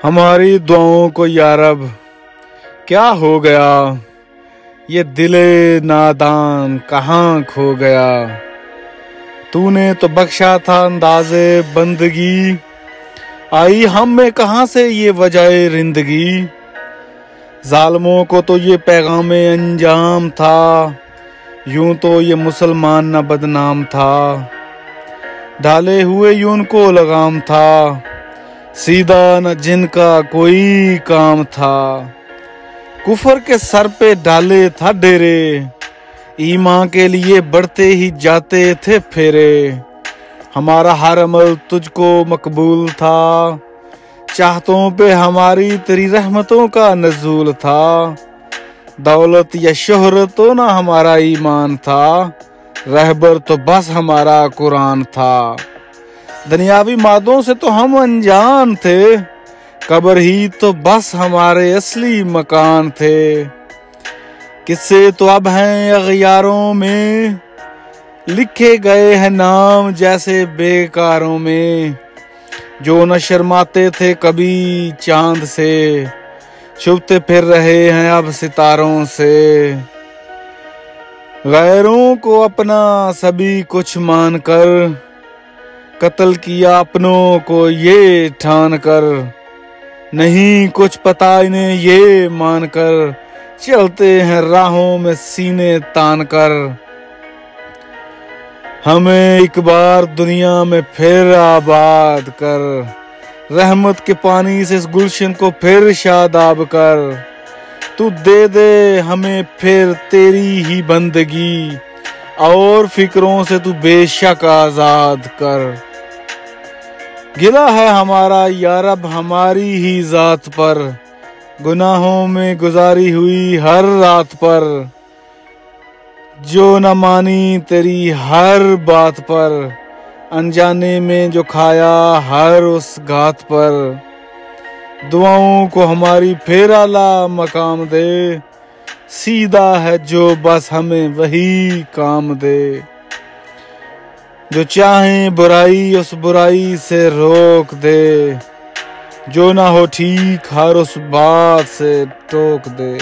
ہماری دعاؤں کو یا رب کیا ہو گیا، یہ دل نادان کہاں کھو گیا۔ تو نے تو بخشا تھا انداز بندگی، آئی ہم میں کہاں سے یہ وجہ رندگی۔ ظالموں کو تو یہ پیغام انجام تھا، یوں تو یہ مسلمان نہ بدنام تھا۔ ڈالے ہوئے یوں کو لگام تھا، سیدھا نہ جن کا کوئی کام تھا۔ کفر کے سر پہ ڈالے تھا ڈیرے، ایمان کے لیے بڑھتے ہی جاتے تھے پھیرے۔ ہمارا ہر عمل تجھ کو مقبول تھا، چاہتوں پہ ہماری تیری رحمتوں کا نزول تھا۔ دولت یا شہرت تو نہ ہمارا ایمان تھا، رہبر تو بس ہمارا قرآن تھا۔ دنیاوی مادوں سے تو ہم انجان تھے، قبر ہی تو بس ہمارے اصلی مکان تھے۔ قصے تو اب ہیں اغیاروں میں، لکھے گئے ہیں نام جیسے بیکاروں میں۔ جو نہ شرماتے تھے کبھی چاند سے، چھپتے پھر رہے ہیں اب ستاروں سے۔ غیروں کو اپنا سبھی کچھ مان کر، قتل کیا اپنوں کو یہ ٹھان کر۔ نہیں کچھ پتا انہیں یہ مان کر، چلتے ہیں راہوں میں سینے تان کر۔ ہمیں ایک بار دنیا میں پھر آباد کر، رحمت کے پانی سے اس گلشن کو پھر شاداب کر۔ تو دے دے ہمیں پھر تیری ہی بندگی، اور فکروں سے تو بے شک آزاد کر۔ گلہ ہے ہمارا یا رب ہماری ہی ذات پر، گناہوں میں گزاری ہوئی ہر رات پر۔ جو نہ مانی تیری ہر بات پر، انجانے میں جو کھایا ہر اس گھات پر۔ دعاؤں کو ہماری پھر اعلیٰ مقام دے، سیدھا ہے جو بس ہمیں وہی کام دے۔ جو چاہیں برائی اس برائی سے روک دے، جو نہ ہو ٹھیک ہر اس بات سے ٹوک دے۔